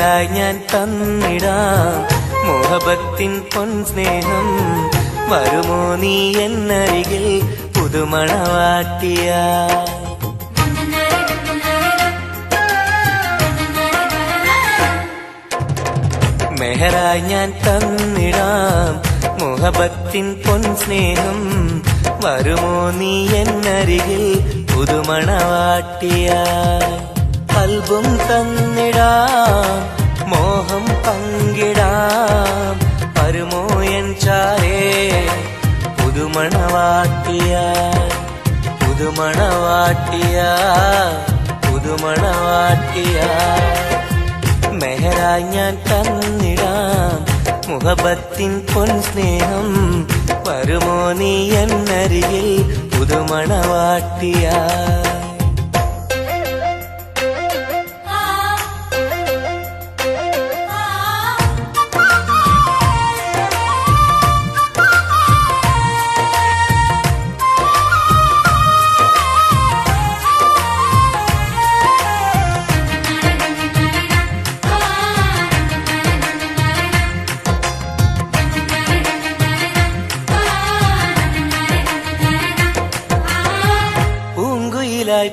മെഹറായി ഞാൻ തന്നിടാം മോഹബത്തിൻ പൊൻസ്നേഹം. വരുമോ നീ എന്നരികിൽ പുതുമണവാട്ടിയ? മെഹറായി ഞാൻ തന്നിടാം മോഹബത്തിൻ പൊൻസ്നേഹം. വരുമോ നീ എന്നരികിൽ പുതുമണവാട്ടിയ? കൽബും തന്നിടാം മോഹം പങ്കിടാം. വരുമോ എൻ ചാരേ പുതുമണവാട്ടിയ? പുതുമണവാട്ടിയ പുതുമണവാട്ടിയ. മെഹറായി ഞാൻ തന്നിടാം മുഹബത്തിൻ പൊൻസ്നേഹം. വരുമോ നീ എന്നരികിൽ പുതുമണവാട്ടിയ?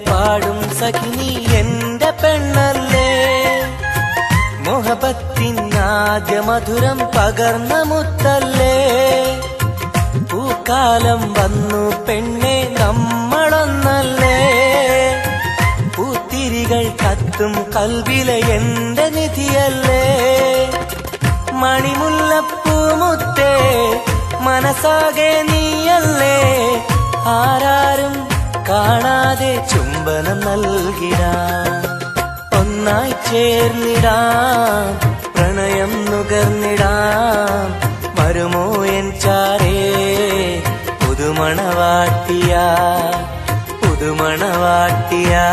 പാടും സഖിനി എന്റെ പെണ്ണല്ലേ, മോഹബത്തിൻ ആദ്യ മധുരം പകർന്ന മുത്തല്ലേ. പൂക്കാലം വന്നു പെണ്ണെ നമ്മളൊന്നല്ലേ, പൂത്തിരികൾ കത്തും കൽവിലെ എന്റെ നിധിയല്ലേ. മണിമുല്ലപ്പൂമുത്തേ മനസ്സാകെ നീയല്ലേ, ആരാരും കാണാതെ ചുംബനം നൽകിടാം. ഒന്നായി ചേർന്നിടാം പ്രണയം നുകർന്നിടാം. വരുമോ എൻ ചാരേ പുതുമണവാട്ടിയായി? പുതുമണവാട്ടിയായി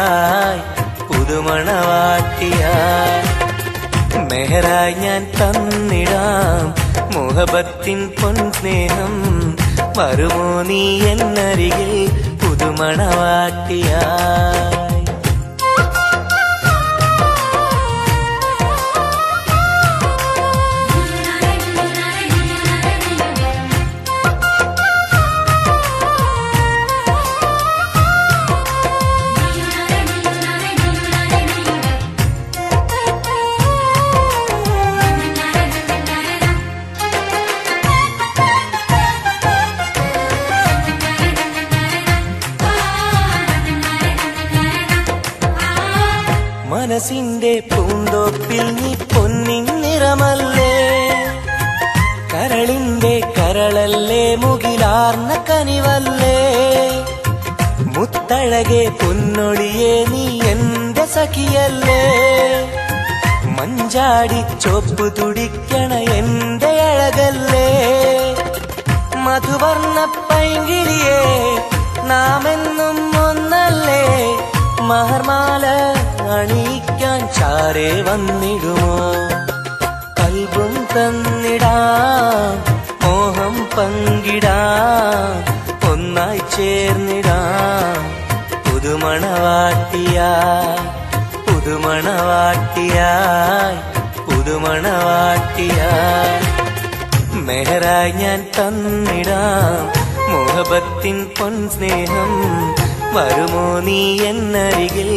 പുതുമണവാട്ടിയായി. മെഹറായി ഞാൻ തന്നിടാം മോഹബത്തിൻ പൊൻസ്നേഹം. വരുമോ നീ എന്നരികിൽ പുതുമണവാട്ടിയായി? മനസ്സിന്റെ പൂന്തോപ്പിൽ നീ പൊന്നിൻ നിറമല്ലേ, കരളിന്റെ കരളല്ലേ, മുകിലാർന്ന കനിവല്ലേ. മുത്തഴകെ പൊന്നൊളിയെ നീ എന്റെ സഖിയല്ലേ, മഞ്ചാടി ചോപ്പ് തുടിക്കണ എന്റെ അഴകല്ലേ. മധുവർണ്ണ പൈങ്കിളിയെ നാമെന്നും ഒന്നല്ലേ, മഹർമാല അണിയിക്കാൻ ചാരേ വന്നിടുമോ. കൽബും തന്നിടാം മോഹം പങ്കിടാം. ഒന്നായി ചേർന്നിടാം പുതുമണവാട്ടിയായി? പുതുമണവാട്ടിയായി പുതുമണവാട്ടിയായി. മെഹറായി ഞാൻ തന്നിടാം മോഹബത്തിൻ പൊൻസ്നേഹം. വരുമോ നീ എന്നരികിൽ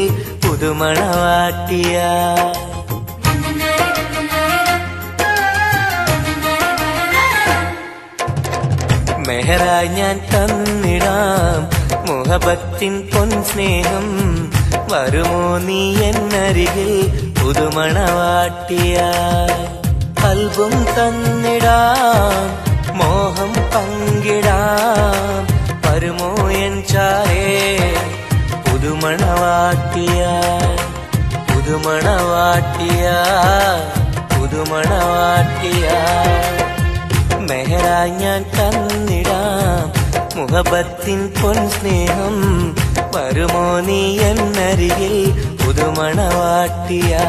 പുതുമണവാട്ടിയായി? മെഹറായി ഞാൻ തന്നിടാം മോഹബത്തിൻ പൊൻസ്നേഹം. വരുമോ നീ എന്നരികിൽ പുതുമണവാട്ടിയായി? കൽബും തന്നിടാം മോഹം പങ്കിടാം. വരുമോ എൻ ചാരേ പുതുമണവാട്ടിയായി? പുതുമണവാട്ടിയായി പുതുമണവാട്ടിയായി. മെഹറായി ഞാൻ തന്നിടാം മുഹബത്തിൻ പൊൻസ്നേഹം. വരുമോ നീ എന്നരികിൽ പുതുമണവാട്ടിയായി?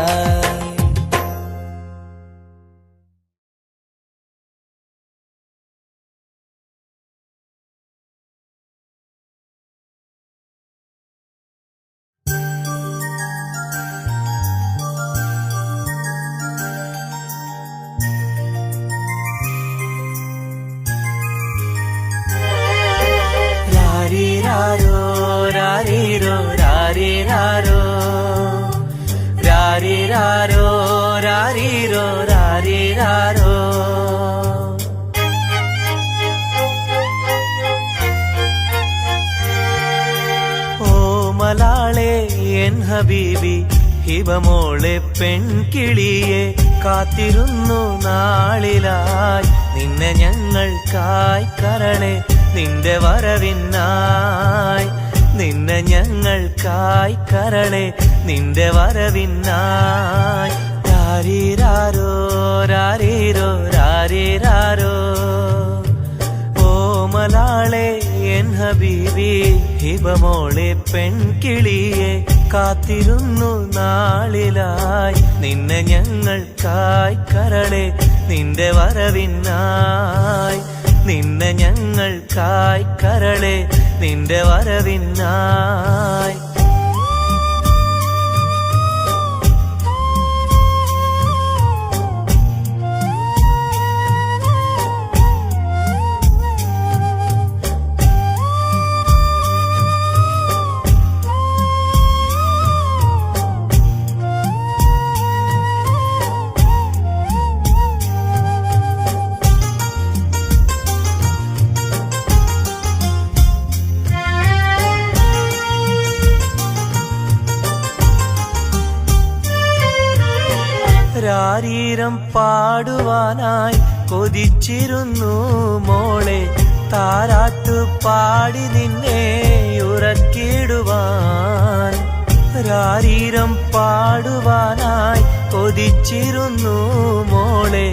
ഹബീബി ഹിബമോളെ പെൺകിളിയെ കാത്തിരുന്നു നാളിലായി നിന്നെ ഞങ്ങൾക്കായി കരളെ നിന്റെ വരവിനായി നിന്നെ ഞങ്ങൾക്കായി കരളെ നിന്റെ വരവിനായി രാരീരാരോ രാരീരോ രാരീരാരോ ഓമലാളെ എൻ ഹബീബി ഹിബമോളെ പെൺകിളിയെ കാത്തിരുന്നു നാളിലായി നിന്നെ ഞങ്ങൾക്കായി കരളെ നിന്റെ വരവിനായി നിന്നെ ഞങ്ങൾക്കായി കരളെ നിന്റെ വരവിനായി രാരീരം പാടുവാനായി കൊതിച്ചിരുന്നു മോളെ താരാട്ടു പാടി നിന്നെ ഉറക്കിടുവാൻ രാരീരം പാടുവാനായി കൊതിച്ചിരുന്നു മോളെ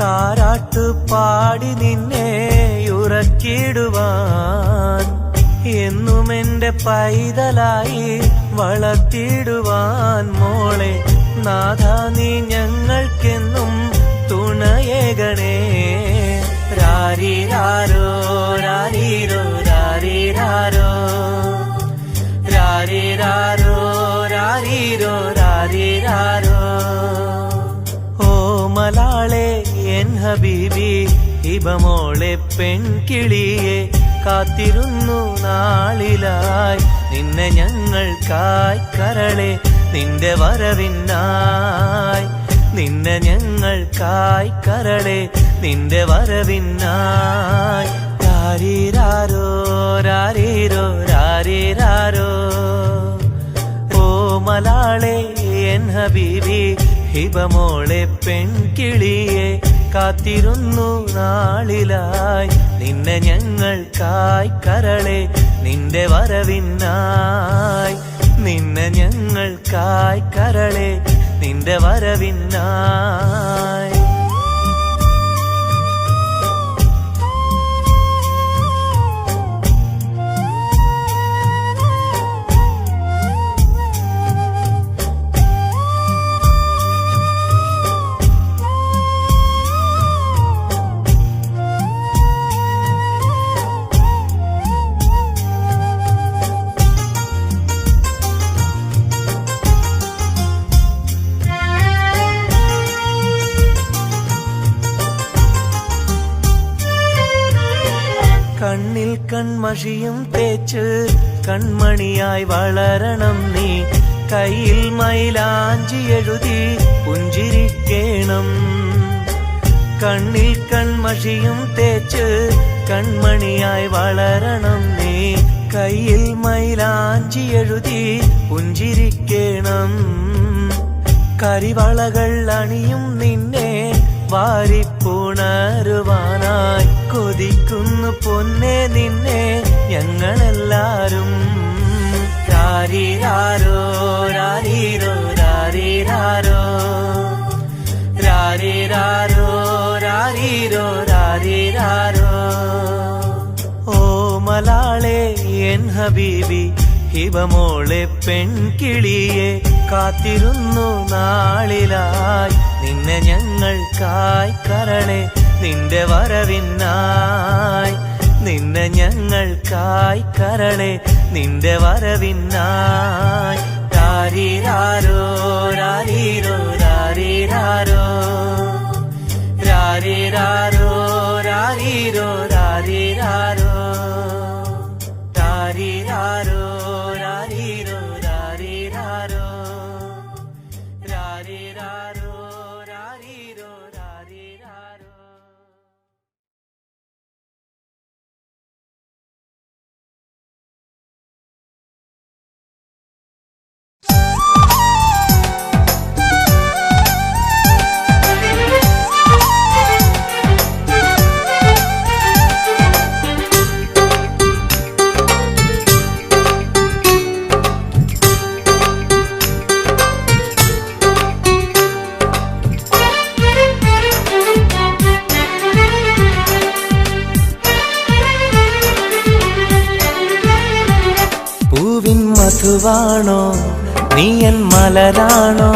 താരാട്ടു പാടി നിന്നെ ഉറക്കിടുവാൻ എന്നും എന്റെ പൈതലായി വളർത്തിടുവാൻ മോളെ നാഥാ നീ ഞങ്ങൾക്കെന്നും തുണയേകണേ രാരീരാരോ രാരീരോ രാരീരാരോ രാരീരാരോ രാരീരോ രാരീരാരോ ഓമലാളെ എൻ ഹബീബി ഹിബമോളെ പെൺകിളിയെ കാത്തിരുന്നു നാളിലായി നിന്നെ ഞങ്ങൾക്കായി കരളെ നിന്റെ വരവിനായി നിന്നെ ഞങ്ങൾക്കായി കരളെ നിന്റെ വരവിനായി രാരീരാരോ രാരീരോ രാരീരാരോ ഓമലാളെ എൻ ഹബീബി ഹിബമോളെ പെൺകിളിയെ കാത്തിരുന്നു നാളിലായി നിന്നെ ഞങ്ങൾക്കായി കരളെ നിന്റെ വരവിനായി നിന്നെ ഞങ്ങൾക്കായി കരളെ നിന്റെ വരവിനായി കണ്ണിൽ കൺമഷിയും തേച്ച് കൺമണിയായി വളരണം നീ കയ്യിൽ മൈലാഞ്ചി എഴുതി പുഞ്ചിരിക്കേണം കണ്ണിൽ കൺമഷിയും തേച്ച് കൺമണിയായി വളരണം നീ കയ്യിൽ മൈലാഞ്ചി എഴുതി പുഞ്ചിരിക്കേണം കരിവളകൾ അണിയും നിന്നെ വാരിപ്പുണരുവാനായി കൊതിക്കുന്നു പൊന്നെ നിന്നെ ഞങ്ങളെല്ലാരും രാരീരാരോ രാരീരോ രാരീരാരോ രാരീരാരോ രാരീരോ രാരീരാരോ ഓമലാളെ എൻ ഹബീബി ഹിബമോളെ പെൺകിളിയെ കാത്തിരുന്നു നാളിലായി നിന്നെ ഞങ്ങൾക്കായി കരളെ നിന്റെ വരവിനായി നിന്നെ ഞങ്ങൾക്കായി കരളെ നിന്റെ വരവിനായി രാരീരാരോ രാരീരോ രാരീരാരോ രാരീരാരോ രാരീരോ രാരീരാരോ രാരീരാരോ രാരീരോ രാരീരാരോ രാരീരാരോ രാരീരോ രാരീരാരോ മധുവാണോ നീ എൻ മലരാണോ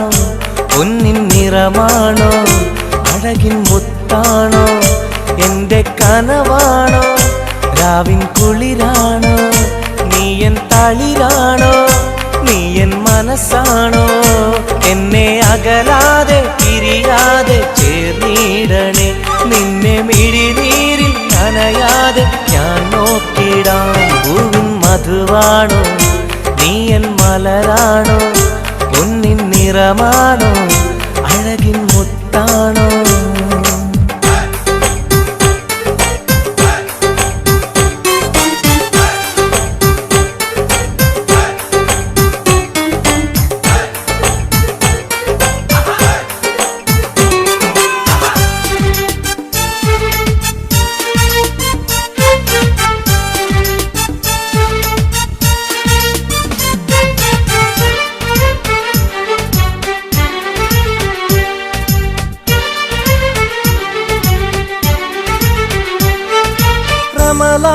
പൊന്നിൻ നിറമാണോ അഴകിൻ മുത്താണോ എന്റെ കനവാണോ രാവിൻ കുളിരാണോ നീ എൻ തളിരാണോ നീ എൻ മനസ്സാണോ എന്നെ അകലാതെ പിരിയാതെ ചേർന്നിടണേ നിന്നെ മിഴിനീരിൽ നനയാതെ ഞാൻ നോക്കിടാം പൂവിൻ മധുവാണോ നീ എൻ മലരാണോ പൊന്നിൻ നിറമാണോ അഴകിൻ മുത്താണോ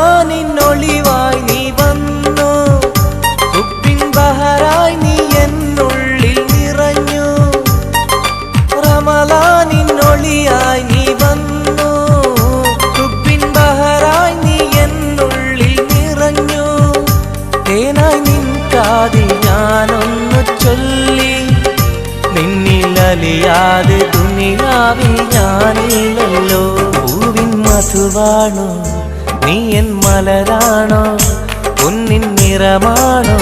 റമളാനിന്നൊളിവായി നീ വന്നു ഹുബ്ബിൻ ബഹറായി നീ എന്നുള്ളിൽ നിറഞ്ഞു റമളാനിന്നൊളിയായി നീ വന്നു ഹുബ്ബിൻ ബഹറായി നീ എന്നുള്ളിൽ നിറഞ്ഞു തേനായി നിൻ കാതിൽ ഞാനൊന്നു ചൊല്ലി നിന്നിൽ അലിയാതെ ദുനിയാവിൽ ഞാനില്ലല്ലോ പൂവിൻ മധുവാണോ നീ എൻ മലരാണോ പൊന്നിൻ നിറമാണോ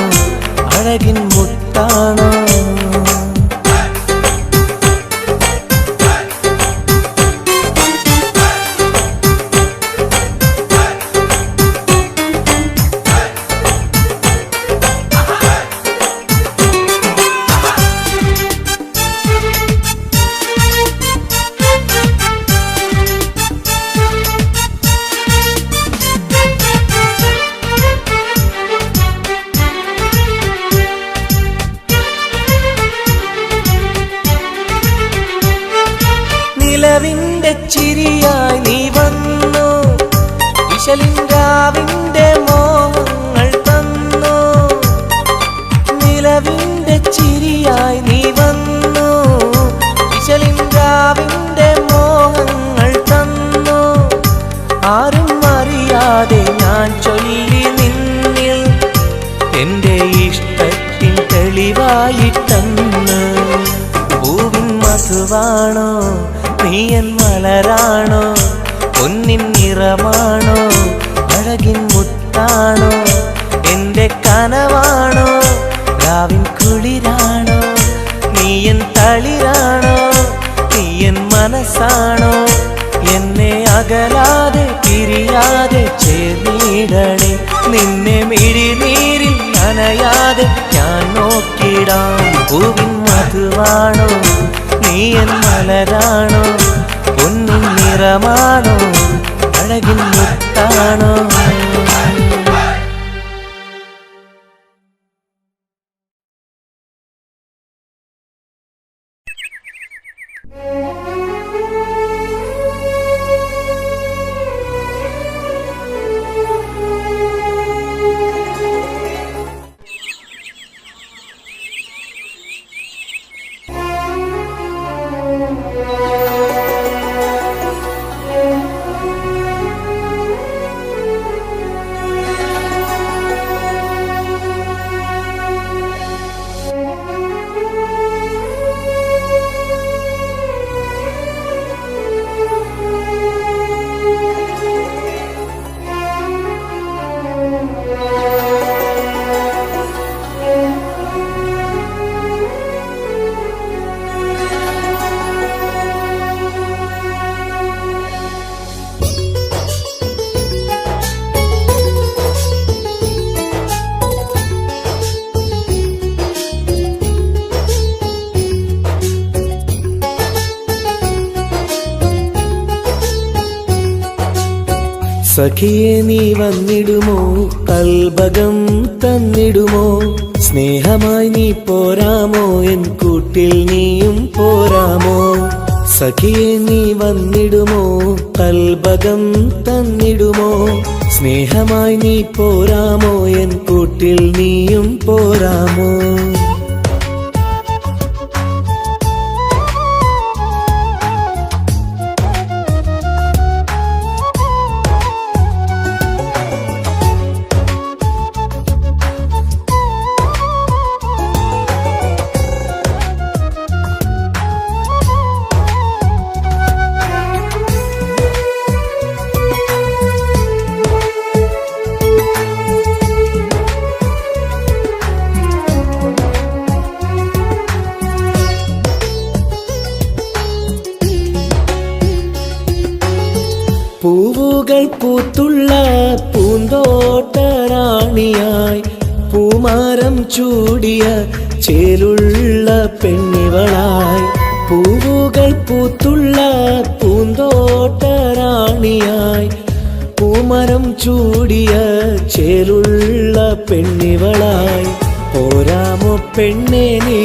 അഴകിൻ മുത്താണോ നിലവിന്റെ ചിരിയായി നീ വന്നു വിശലിൻരാവിന്റെ മോഹങ്ങൾ തന്നു നിലവിന്റെ ചിരിയായി നീ വന്നു വിശലിൻരാവിന്റെ മോഹങ്ങൾ തന്നു ആരും അറിയാതെ ഞാൻ ചൊല്ലി നിന്നിൽ എന്റെ ഇഷ്ടത്തിൻ തെളിവായിട്ടെന്ന് പൂവിൻ മധുവാണോ നീ എൻ മലരാണോ പൊന്നിൻ നിറമാണോ അഴകിൻ മുത്താണോ എന്റെ കനവാണോ രാവിൻ കുളിരാണോ നീ എൻ തളിരാണോ നീ എൻ മനസ്സാണോ എന്നെ അകലാതെ പിരിയാതെ ചേർന്നിടണേ നിന്നെ മിഴിനീരിൽ നനയാതെ ഞാൻ നോക്കിടാം പൂവിൻ മധുവാണോ നീ എൻ മലരാണോ പൊന്നിൻ നിറമാണോ അഴകിൻ മുത്താണോ സഖിയെ നീ വന്നിടുമോ കൽബകം തന്നിടുമോ സ്നേഹമായി നീ പോരാമോ എൻ കൂട്ടിൽ നീയും പോരാമോ സഖിയെ നീ വന്നിടുമോ കൽബകം തന്നിടുമോ സ്നേഹമായി നീ പോരാമോ എൻ കൂട്ടിൽ നീയും പോരാമോ? പൂവുകൾ പൂത്തുള്ള പൂന്തോട്ടറാണിയായി പൂമാരം ചൂടിയ ചേലുള്ള പെണ്ണിവളായി. പൂവുകൾ പൂത്തുള്ള പൂന്തോട്ടറാണിയായി പൂമരം ചൂടിയ ചേലുള്ള പെണ്ണിവളായി. പോരാമോ പെണ്ണേ നീ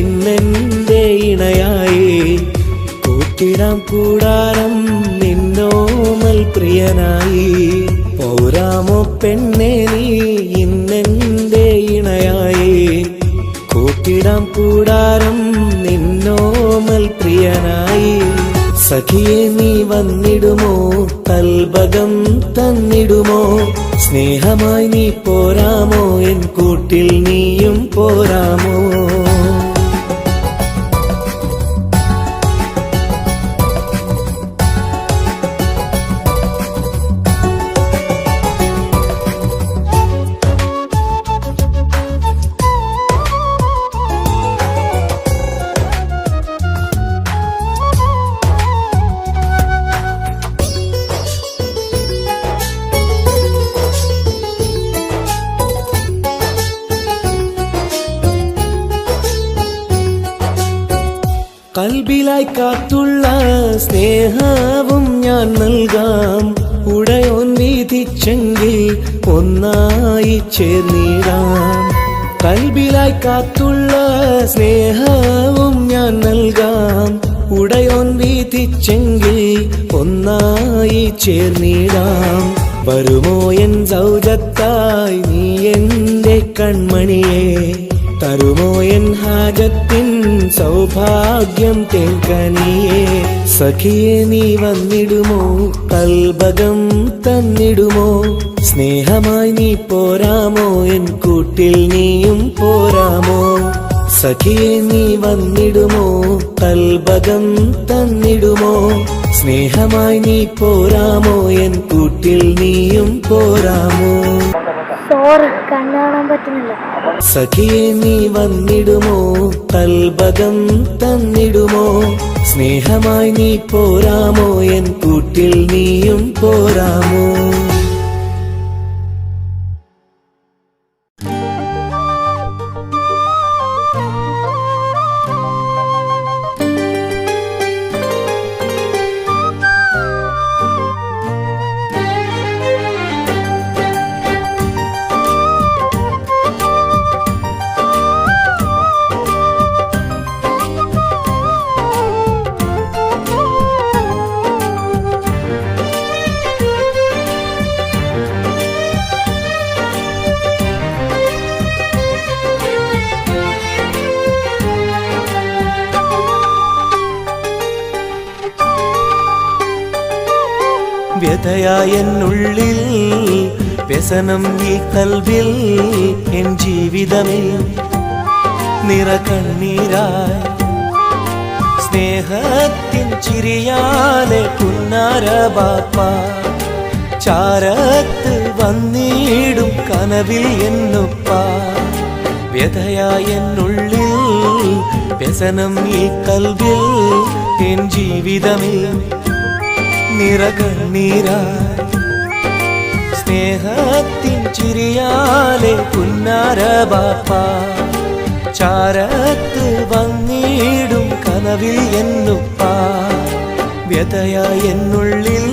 ഇന്നെന്റെ ഇണയായി? കൂട്ടിടാം കൂടാരം നിന്നോമൽ പ്രിയനായി. പോരാമോ പെണ്ണേ നീ ഇന്നെന്റെ ഇണയായി? കൂട്ടിടാം കൂടാരം നിന്നോമൽ പ്രിയനായി. സഖിയെ നീ വന്നിടുമോ? കൽബകം തന്നിടുമോ? സ്നേഹമായി നീ പോരാമോ എൻ കൂട്ടിൽ നീയും പോരാമോ? കൽബിലായി കാത്തുള്ള സ്നേഹവും ഞാൻ നൽകാം. ഉടയോൻ വിധിച്ചെങ്കിൽ ഒന്നായി ചേർന്നിടാം. കൽബിലായി കാത്തുള്ള സ്നേഹവും ഞാൻ നൽകാം. ഉടയോൻ വിധിച്ചെങ്കിൽ ഒന്നായി ചേർന്നിടാം. വരുമോ എൻ സൗജത്തായി നീ എന്റെ കൺമണിയെ? തരുമോ എൻ ഹാജത്തിൻ സൗഭാഗ്യം തേൽക്കനിയേ? സഖിയെ നീ വന്നിടുമോ? കൽബകം തന്നിടുമോ? സ്നേഹമായി നീ പോരാമോ എൻ കൂട്ടിൽ നീയും പോരാമോ? സഖിയെ നീ വന്നിടുമോ? കൽബകം തന്നിടുമോ? സ്നേഹമായി നീ പോരാമോ എൻ കൂട്ടിൽ നീയും പോരാമോ? സോറി, കണ്ണാണാൻ പറ്റുന്നില്ല. സഖിയെ നീ വന്നിടുമോ? കൽബകം തന്നിടുമോ? സ്നേഹമായി നീ പോരാമോ എൻ കൂട്ടിൽ നീയും പോരാമോ? വ്യഥയായെന്നുള്ളിൽ വ്യസനം ഈ കൽവിൽ എൻ ജീവിതമേ നിറകണ്ണീരായി സ്നേഹത്തിൻ ചിരിയാലെ പുന്നാര ബാപ്പ ചാരത്ത് വന്നിടും കനവിൽ എന്നുപ്പ. വ്യഥയായെന്നുള്ളിൽ വ്യസനം ഈ കൽവിൽ എൻ ജീവിതമേ നിറകണ്ണീരായി സ്നേഹത്തിൻ ചിരിയാലെ പുന്നാര ബാപ്പ ചാരത്ത് വന്നിടും കനവിൽ എന്നുപ്പ. വ്യഥയായെന്നുള്ളിൽ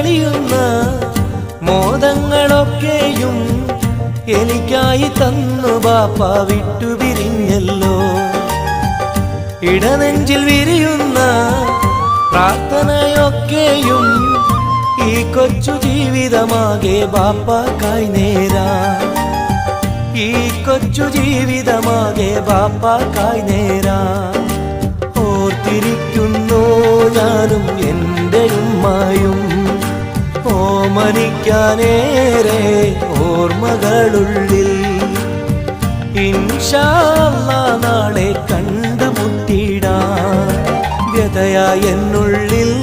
തെളിയുന്ന മോദങ്ങളൊക്കെയും എനിക്കായി തന്നു ബാപ്പ വിട്ടുപിരിഞ്ഞല്ലോ. ഇടനെഞ്ചിൽ വിരിയുന്ന പ്രാർത്ഥനയൊക്കെയും ഈ കൊച്ചു ജീവിതമാകെ ബാപ്പാക്കായി നേരാ. ഈ കൊച്ചു ജീവിതമാകെ ബാപ്പാക്കായി നേരാ. ഓർത്തിരിക്കുന്നു ഞാനും എൻ്റെ ഉമ്മായും, ഓമനിക്കാനേറെ ഓർമ്മകളുള്ളിൽ. ഇൻഷാ അല്ലാഹ് നാളെ കണ്ടുമുട്ടിടാം വ്യതയായ എന്നുള്ളിൽ.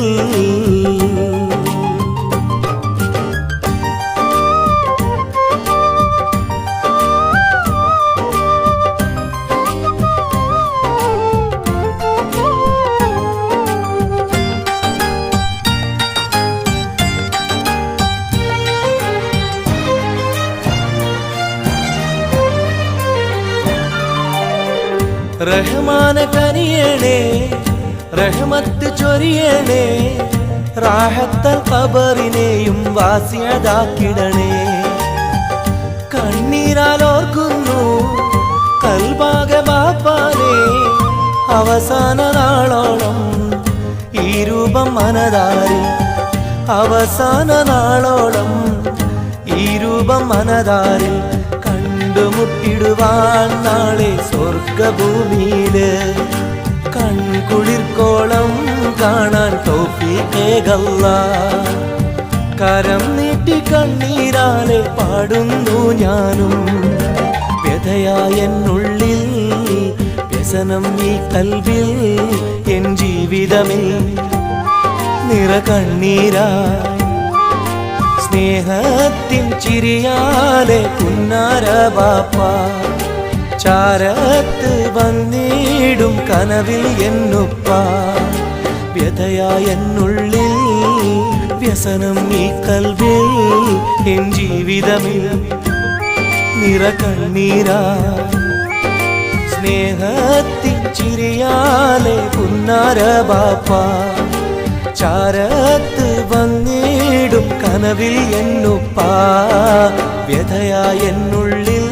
റഹ്മാന കനിയണേ, റഹ്മത്ത് ചൊരിയണേ, റാഹത്തൽ ഖബറിനെയും വാസിയതാക്കിടണേ. കണ്ണീരാൽ ഓർക്കുന്നു കൽബാകെ ബാപ്പാനെ, അവസാന നാളോളം ഈ രൂപം മനതാരിൽ. അവസാന നാളോളം ഈ രൂപം മനതാരിൽ. കണ്ടുമുട്ടിടുവാൻ നാളെ സ്വർഗഭൂമിയില്. കൺകുളിർക്കോളം കാണാൻ തൗഫീഖേകല്ലാഹ്. കരം നീട്ടി കണ്ണീരാലെ പാടുന്നു ഞാനും വ്യഥയായ എന്നുള്ളിൽ. വ്യസനം ഈ കൽബിൽ, എൻ ജീവിതമിൽ നിറകണ്ണീരായി. സ്നേഹത്തിൻ ചിരിയാലെ പുന്നാര ബാപ്പ ചാരത്ത് വന്നിടും കനവിൽ എന്നുപ്പ. വ്യഥയായ എന്നുള്ളിൽ, വ്യസനം ഈ കൽബിൽ, എൻ ജീവിതമിൽ നിറകണ്ണീരായി. സ്നേഹത്തിൻ ചിരിയാലെ പുന്നാര ബാപ്പ ചാരത്ത് വന്നിടും കനവിൽ എന്നുപ്പ. വ്യഥയായ എന്നുള്ളിൽ.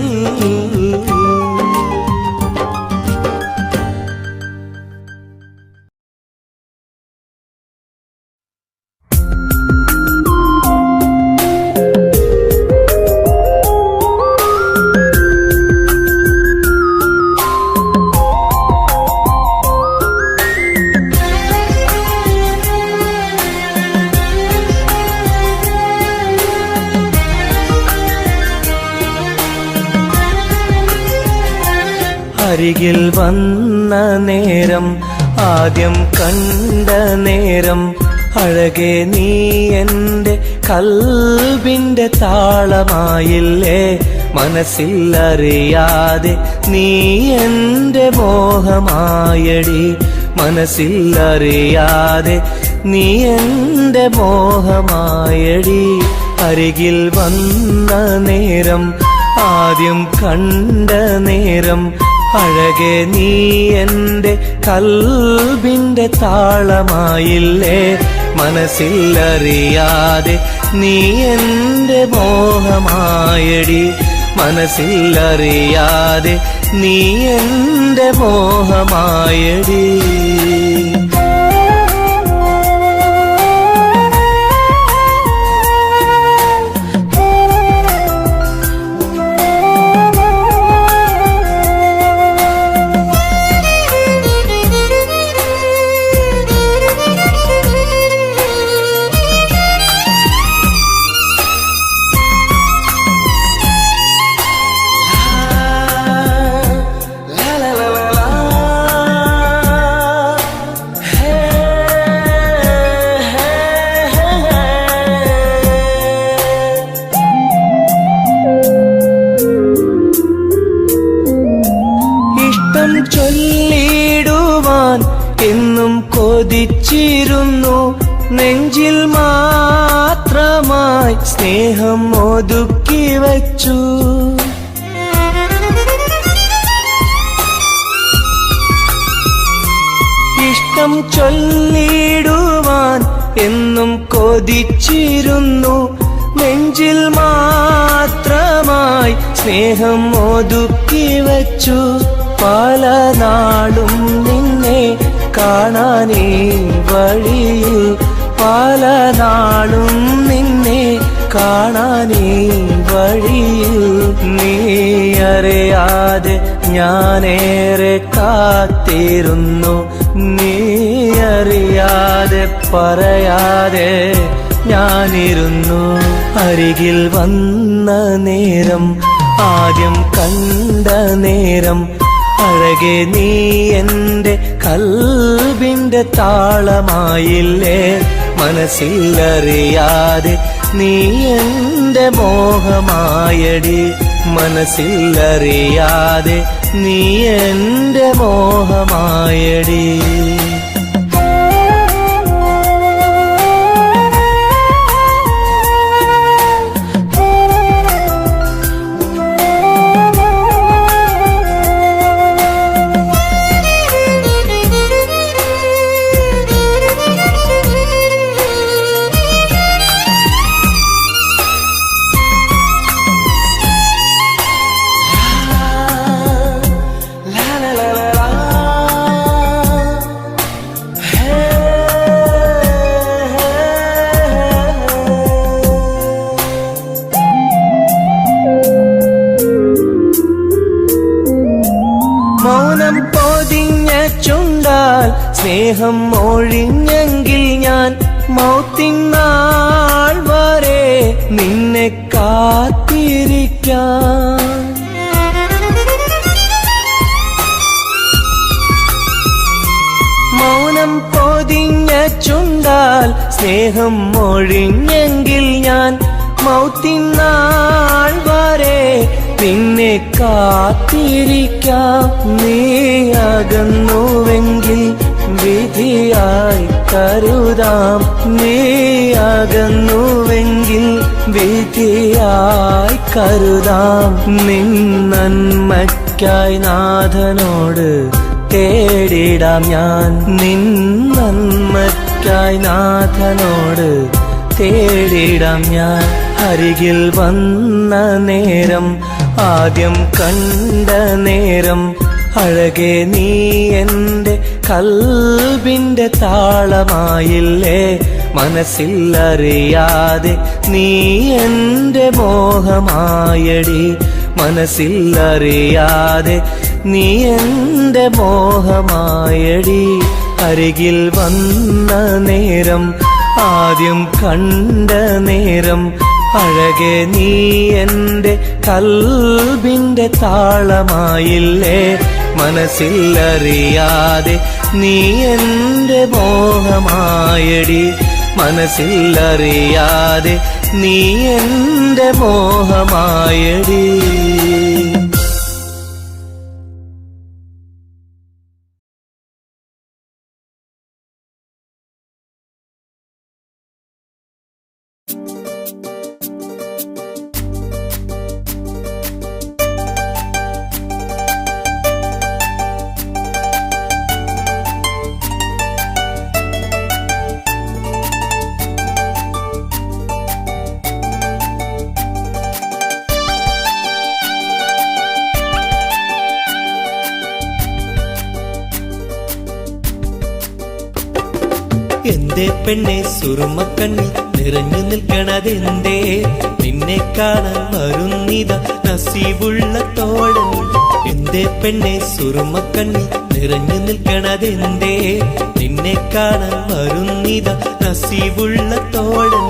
അരികിൽ വന്ന നേരം, ആദ്യം കണ്ട നേരം, അഴകെ നീ എൻ്റെ കൽബിൻ്റെ താളമായില്ലേ. മനസ്സിലറിയാതെ നീ എൻ്റെ മോഹമായടി. മനസ്സിലറിയാതെ നീ എൻ്റെ മോഹമായടി. അരികിൽ വന്ന നേരം, ആദ്യം കണ്ട നേരം, അഴകെ നീ എൻ്റെ കൽബിൻ്റെ താളമായില്ലേ. മനസ്സിലറിയാതെ നീ എൻ്റെ മോഹമായടി. മനസ്സിലറിയാതെ നീ എൻ്റെ മോഹമായടി. ചൊല്ലിടുവാൻ എന്നും കൊതിച്ചിരുന്നു. നെഞ്ചിൽ മാത്രമായി സ്നേഹം ഒതുക്കി വച്ചു. ഇഷ്ടം ചൊല്ലിടുവാൻ എന്നും കൊതിച്ചിരുന്നു നെഞ്ചിൽ മാത്രമായി സ്നേഹം ഒതുക്കി വച്ചു പല നാളും നിന്നെ കാണാനേ വഴിയിൽ പല നാളും നിന്നെ കാണാനേ വഴിയിൽ നീ അറിയാതെ ഞാനേറെ കാത്തിരുന്നു നീ അറിയാതെ പറയാതെ ഞാനിരുന്നു അരികിൽ വന്ന നേരം ആദ്യം കണ്ട നേരം അഴകെ നീ എൻ്റെ കൽബിൻ്റെ താളമായില്ലേ മനസ്സിലറിയാതെ നീ എൻ്റെ മോഹമായടി മനസ്സിലറിയാതെ നീ എൻ്റെ മോഹമായടി മൗനം പൊതിഞ്ഞ ചുണ്ടാൽ സ്നേഹം ഒഴിഞ്ഞെങ്കിൽ ഞാൻ മൗത്തിനാൾ വരെ നിന്നെ കാത്തിരിക്കാം മൗനം പൊതിഞ്ഞ ചുണ്ടാൽ സ്നേഹം ഒഴിഞ്ഞെങ്കിൽ ഞാൻ മൗത്തിനാൾ വരെ നിന്നെ കാത്തിരിക്കാം നീ അകന്നുവെങ്കിൽ വിധിയായി കരുതാം നീ അകന്നുവെങ്കിൽ വിധിയായി കരുതാം നിൻ നന്മയ്ക്കായി നാഥനോട് തേടിടാം ഞാൻ നിൻ നന്മയ്ക്കായി നാഥനോട് തേടിടാം ഞാൻ അരികിൽ വന്ന നേരം ആദ്യം കണ്ട നേരം അഴകെ നീ എൻ്റെ കൽബിൻ്റെ താളമായില്ലേ മനസ്സിലറിയാതെ നീ എൻ്റെ മോഹമായടി മനസ്സിലറിയാതെ നീ എൻ്റെ മോഹമായടി അരികിൽ വന്ന നേരം ആദ്യം കണ്ട നേരം അഴകെ നീ എൻ്റെ കൽബിൻ്റെ താളമായില്ലേ മനസ്സിലറിയാതെ നീ എൻ്റെ മോഹമായടി മനസ്സിലറിയാതെ നീ എൻ്റെ മോഹമായടി എന്തേ പെണ്ണെ സുറുമക്കണ്ണിൽ നിറഞ്ഞു നിൽക്കണതെന്തേ നിന്നെ കാണാൻ വരുന്നിത നസീബുള്ള തോഴൻ എന്തേ പെണ്ണെ സുറുമക്കണ്ണിൽ നിറഞ്ഞു നിൽക്കണതെന്തേ നിന്നെ കാണാൻ വരുന്നിത നസീബുള്ള തോഴൻ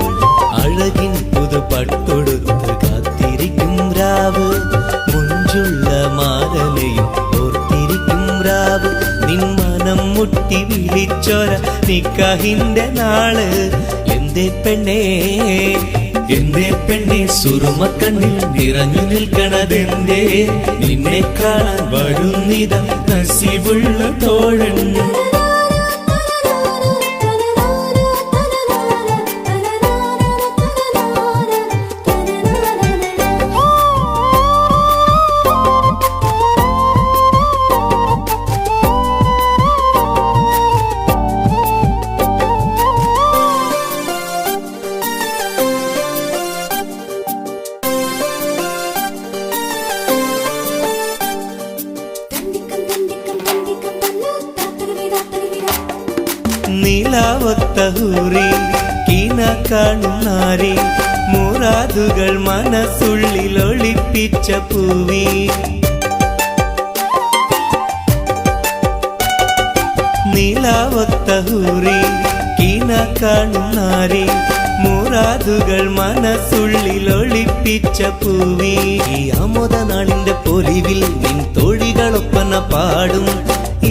അഴകിൻ പുതുപട്ടൊടുത്ത് കാത്തിരിക്കും രാവ് മുഞ്ചുള്ള മാലയും ഓർത്തിരിക്കും രാവ് നിൻ മനം മുട്ടി വിളിച്ചോര നിക്കാഹിന്റെ നാള് എന്തേ പെണ്ണെ സുറുമക്കണ്ണിൽ നിറഞ്ഞു നിൽക്കണതെന്തേ നിന്നെ കാണാൻ വരുന്നിത നസീബുള്ള തോഴൻ നിലാവൊത്ത ഹൂറി കീന കാണും നാരി മുറാദുകൾ മനസ്സുള്ളിൽ ഒളിപ്പിച്ച പൂവി നിലാവൊത്ത ഹൂറി കീന കാണും നാരി മുറാദുകൾ മനസ്സുള്ളിൽ ഒളിപ്പിച്ച പൂവി ഈ ആമോദ നാളിന്റെ പൊലിവിൽ നിൻ തോഴികളൊപ്പന പാടും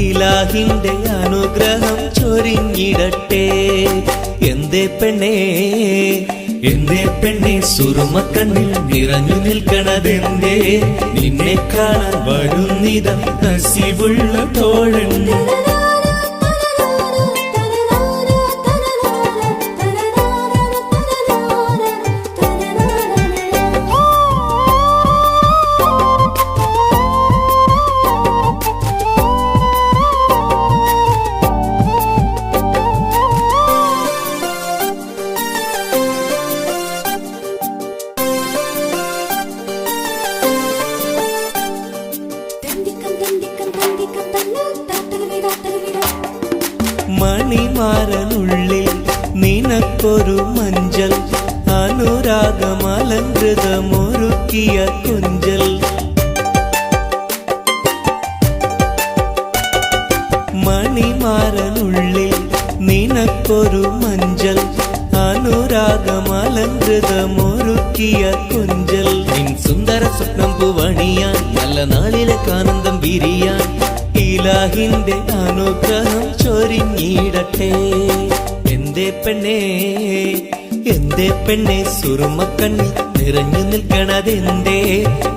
ഇലാഹിന്റെ അനുഗ്രഹം ചൊരിഞ്ഞിടട്ടെ എന്തേ പെണ്ണേ സുറുമക്കണ്ണിൽ നിറഞ്ഞു നിൽക്കണതെന്തേ നിന്നെ കാണാൻ വരുന്നിത നസീബുള്ള തോഴൻ മണിമാരനുള്ളിൽ നിനക്കൊരു മഞ്ചൽ അനുരാഗമലങ്കൃതമൊരുക്കിയ കൊഞ്ചൽ മണിമാരനുള്ളിൽ നിനക്കൊരു മഞ്ചൽ അനുരാഗമലങ്കൃതമൊരുക്കിയ കൊഞ്ചൽ നിൻ സുന്ദര സ്വപ്നം പൂവണിയാൻ നല്ല നാളിലെ ആനന്ദം വിരിയാൻ ഇലാഹിന്റെ അനുഗ്രഹം ചൊരിഞ്ഞിടട്ടെ എന്തേ പെണ്ണേ സുറുമക്കണ്ണിൽ നിറഞ്ഞു നിൽക്കണതെന്തേ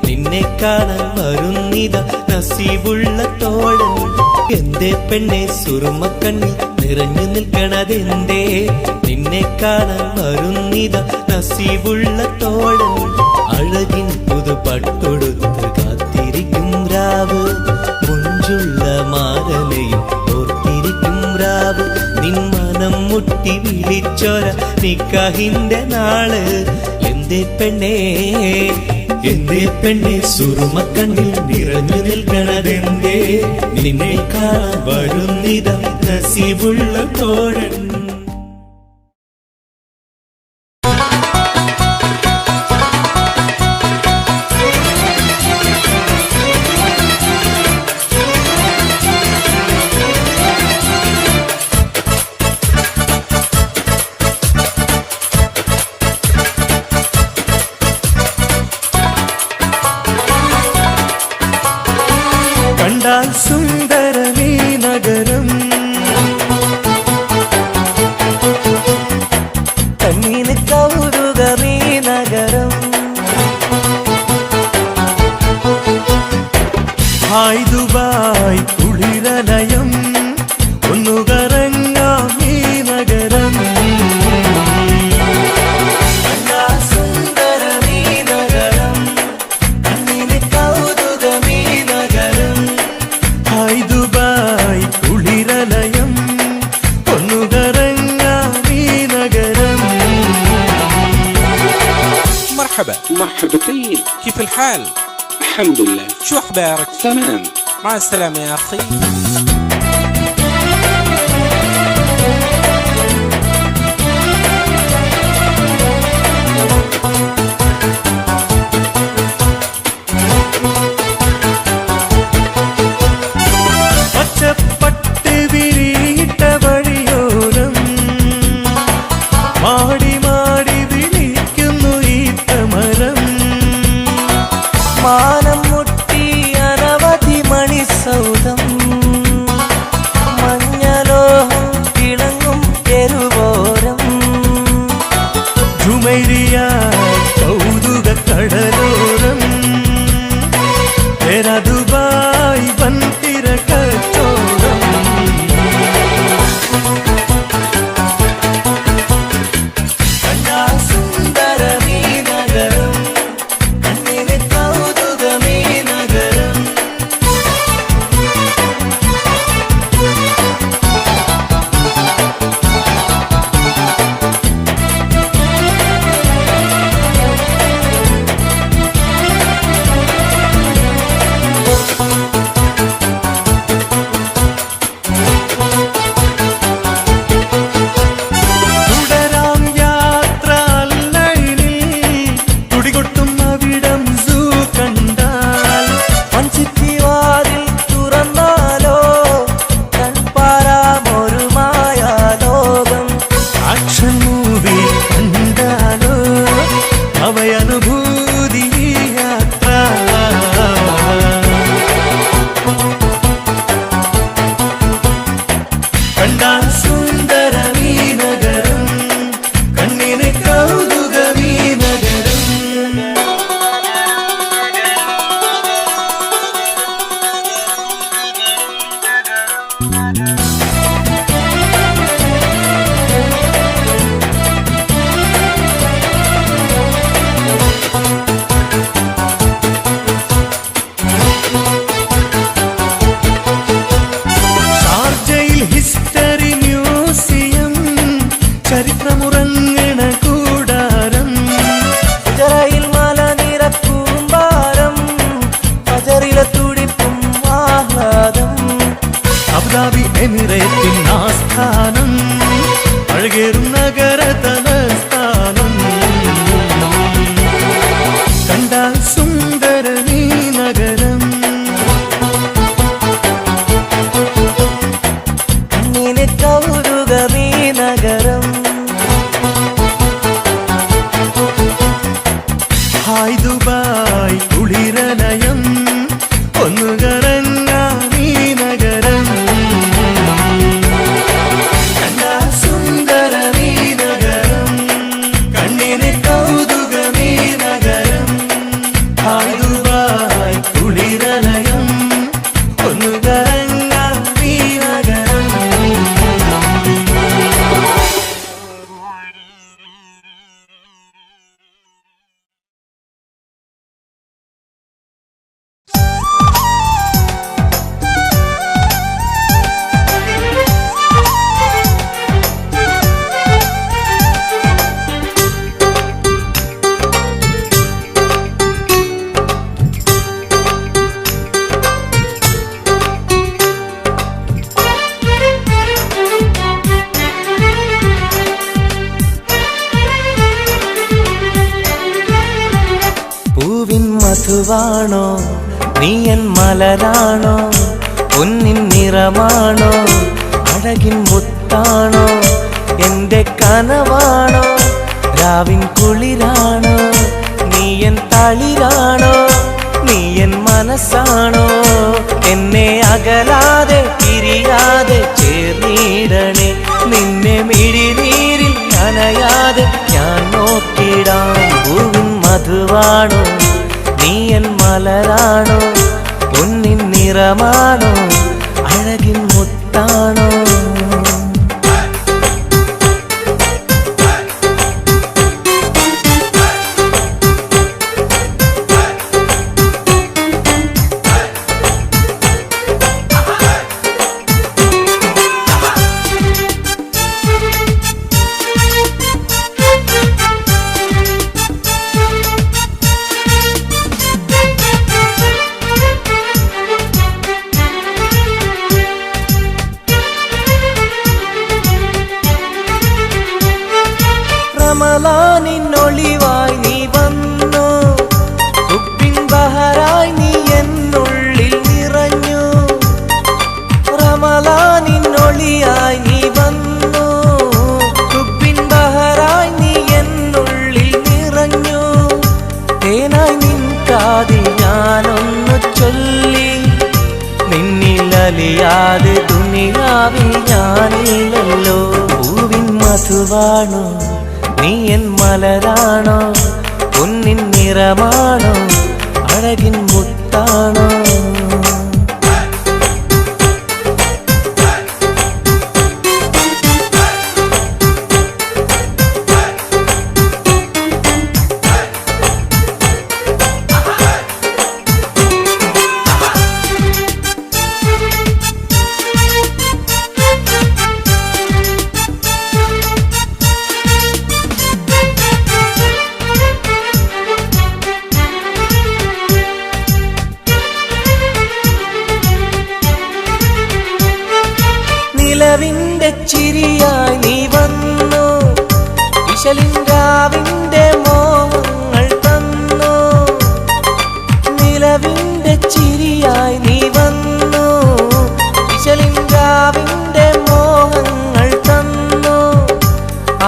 നിന്നെ കാണാൻ വരുന്നിത നസീബുള്ള തോഴൻ എന്തേ പെണ്ണേ സുറുമക്കണ്ണിൽ നിറഞ്ഞു നിൽക്കണതെന്തേ നിന്നെ കാണാൻ വരുന്നിത നസീബുള്ള തോഴൻ അഴകിൻ പുതുപട്ടൊടുത്ത് കാത്തിരിക്കും രാവ് മുഞ്ചുള്ള മാരലയും ഓർത്തിരിക്കും രാവ് നിൻ മനം മുട്ടി വിളിച്ചൊര നിക്കാഹിന്റെ നാള് എന്തേ പെണ്ണേ സുറുമക്കണ്ണിൽ നിറഞ്ഞു നിൽക്കണതെന്തേ നിന്നെ കാണാൻ വരുന്നിത നസീബുള്ള തോഴൻ കണ്ടാൽ സുന്ദരമീ നഗരം കണ്ണിന് കൗതുകമീ നഗരം ഹായ് ദുബായ് കുളിരലയം ഒന്നു കറങ്ങാം ഈ നഗരം കണ്ടാൽ സുന്ദരമീ നഗരം കണ്ണിന് കൗതുകമീ നഗരം ഹായ് ദുബായ് കുളിരലയം ഒന്നു കറങ്ങാം ഈ നഗരം مرحبا مرحبتين. كيف الحال؟ الحمد لله. شو أخبارك؟ تمام. مع السلامة يا أخي. പച്ചപ്പട്ട് വിരിയിട്ട വഴിയോരം മാടി മാടി വിളിക്കുന്നു ഈ തമരം മാനം മുട്ടി അനവധി മണിസൗധം മഞ്ഞലോഹം തിളങ്ങും തെരുവോരം ജുമൈരിയ കൗതുക കടലോരം ദുബായ് വൻതിര കച്ചോടം കണ്ടാ സുന്ദരമീ നഗരം കണ്ണിന് കൗതുകമീ നഗരം മധുവാണോ നീ എൻ മലരാണോ പൊന്നിൻ നിറമാണോ അഴകിൻ മുത്താണോ എന്റെ കനവാണോ രാവിൻ കുളിരാണോ നീ എൻ തളിരാണോ നീ എൻ മനസ്സാണോ എന്നെ അകലാതെ പിരിയാതെ ചേർന്നിടണേ നിന്നെ മിഴിനീരിൽ നനയാതെ ഞാൻ നോക്കിടാം പൂവിൻ മധുവാണോ നീ എൻ മലരാണോ പൊന്നിൻ നിറമാണോ അഴകിൻ മുത്താണോ റമളാനിന്നൊളിവായി നീ വന്നു ഹുബ്ബിൻ ബഹറായി നീ എന്നുള്ളിൽ നിറഞ്ഞു റമളാനിന്നൊളിയായി നീ വന്നു ഹുബ്ബിൻ ബഹറായി നീ എന്നുള്ളിൽ നിറഞ്ഞു തേനായി നിൻ കാതിൽ ഞാനൊന്നു ചൊല്ലി നിന്നിലലിയാതെ ദുനിയാവിൽ ഞാനില്ലല്ലോ പൂവിൻ മധുവാണോ നീ എൻ മലരാണോ പൊന്നിൻ നിറമാണോ അഴകിൻ മുത്താണോ നിലവിന്റെ ചിരിയായി നീ വന്നു വിശലിൻരാവിന്റെ മോഹങ്ങൾ തന്നു നിലവിന്റെ ചിരിയായി നീ വന്നു വിശലിൻരാവിന്റെ മോഹങ്ങൾ തന്നു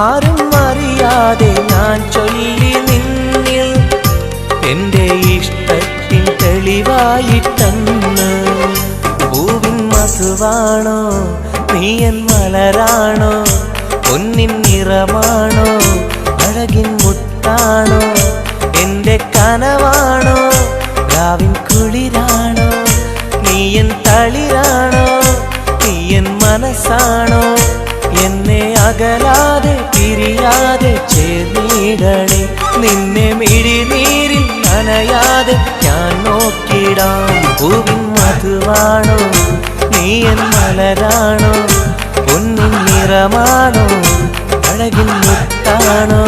ആരും അറിയാതെ ഞാൻ ചൊല്ലി നിന്നിൽ എന്റെ ഇഷ്ടത്തിൻ തെളിവായിട്ടന്ന് പൂവിൻ മധുവാണോ നീ എൻ മലരാണോ പൊന്നിൻ നിറമാണോ അഴകിൻ മുത്താണോ എന്റെ കനവാണോ രാവിൻ കുളിരാണോ നീ എൻ തളിരാണോ നീ എൻ മനസ്സാണോ എന്നെ അകലാതെ പിരിയാതെ ചേർന്നിടണേ നിന്നെ മിഴിനീരിൽ നനയാതെ ഞാൻ നോക്കിടാം പൂവിൻ മധുവാണോ നീ എൻ മലരാണോ പൊന്നിൻ നിറമാണോ അഴകിൻ മുത്താണോ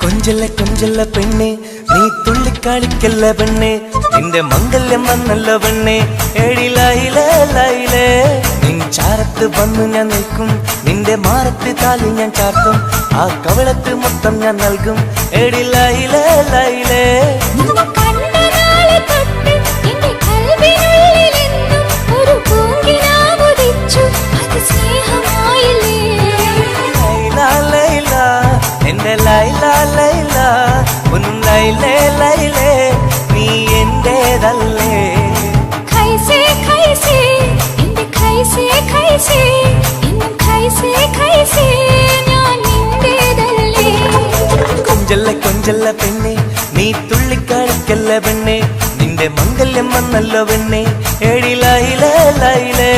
കൊഞ്ചല്ല കൊഞ്ചല്ല പെണ്ണെ നീ തുള്ളിക്കളിക്കല്ല പെണ്ണെ നിന്റെ മംഗല്യം വന്നല്ലോ പെണ്ണെ എഴിലയിലേ ലൈലേ നിൻ ചാരത്ത് വന്നു ഞാൻ നിൽക്കും നിന്റെ മാറത്ത് താലി ഞാൻ ചാർത്തും ആ കവളത്ത് മൊത്തം ഞാൻ നൽകും എഴിലയിലേ ലൈലേ എന്റെ ലൈല ലൈല ഒന്നും ലൈലേ ലൈലേ നീ എന്റേതല്ലേ ഖൈസേ ഖൈസേ എന്റെ ഖൈസേ ഖൈസേ എന്നും ഖൈസേ ഖൈസേ ഞാൻ നിന്റേതല്ലേ കൊഞ്ചല്ല കൊഞ്ചല്ല പെണ്ണെ നീ തുള്ളിക്കളിക്കല്ല പെണ്ണെ നിന്റെ മംഗല്യം വന്നല്ലോ പെണ്ണെ എഴിലയിലേ ലൈലേ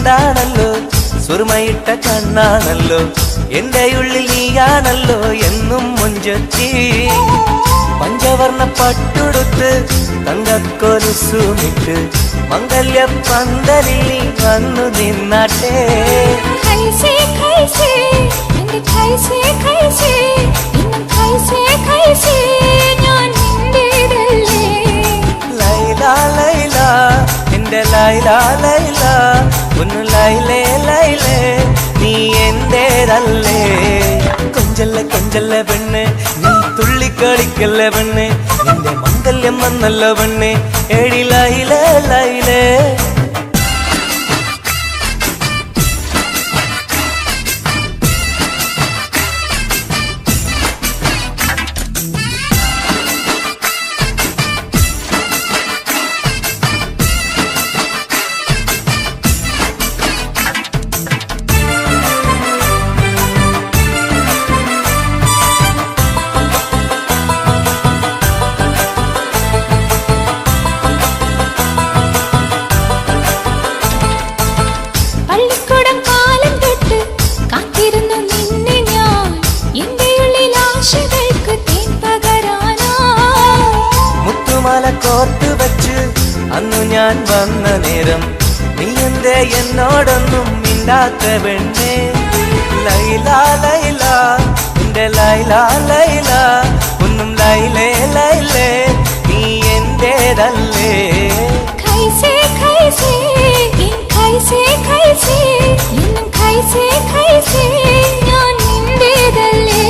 ചുണ്ടാണല്ലോ സുറുമയിട്ട കണ്ണാണല്ലോ എന്റെ ഉള്ളിൽ നീയാണല്ലോ എന്നും മുഞ്ചത്തി പഞ്ചവർണ്ണ പട്ടുടുത്ത് തങ്കക്കൊലുസുമിട്ട് മംഗല്യ പന്തലിൽ നീ വന്നു നിന്നാട്ടെ ഖൈസേ ഖൈസേ എന്റെ ഖൈസേ ഖൈസേ ഇന്നും ഖൈസേ ഖൈസേ ഞാൻ നിന്റേതല്ലേ ലൈല ലൈല എന്റെ ലൈല ലൈല ഒന്ന് ലൈലേ ലൈലേ നീ എന്റേതല്ലേ കൊഞ്ചല്ല കൊഞ്ചല്ല പെണ്ണ് നീ തുള്ളിക്കളിക്കല്ല പെണ്ണ് നിന്റെ മംഗല്യം വന്നല്ല പെണ്ണ് എടി ലൈല ലൈലേ പള്ളിക്കൂടം കാലം തൊട്ട് കാത്തിരുന്നു നിന്നെ ഞാൻ എന്റെ ഉള്ളിൽ ആശകൾക്ക് തേൻ പകരാനാ മുത്തുമാല കോർത്ത് വച്ച് അന്നു ഞാൻ വന്ന നേരം നീ എന്തേ എന്നോടൊന്നും മിണ്ടാത്ത പെണ്ണേ ലൈല ലൈല എന്റെ ലൈല ലൈല ഒന്നും ലൈലേ ലൈലേ നീ എന്റേതല്ലേ ഖൈസേ ഖൈസേ ഇൻ ഖൈസേ ഖൈസേ ഇന്നും ഖൈസേ ഖൈസേ ഞാൻ നിന്റേതല്ലേ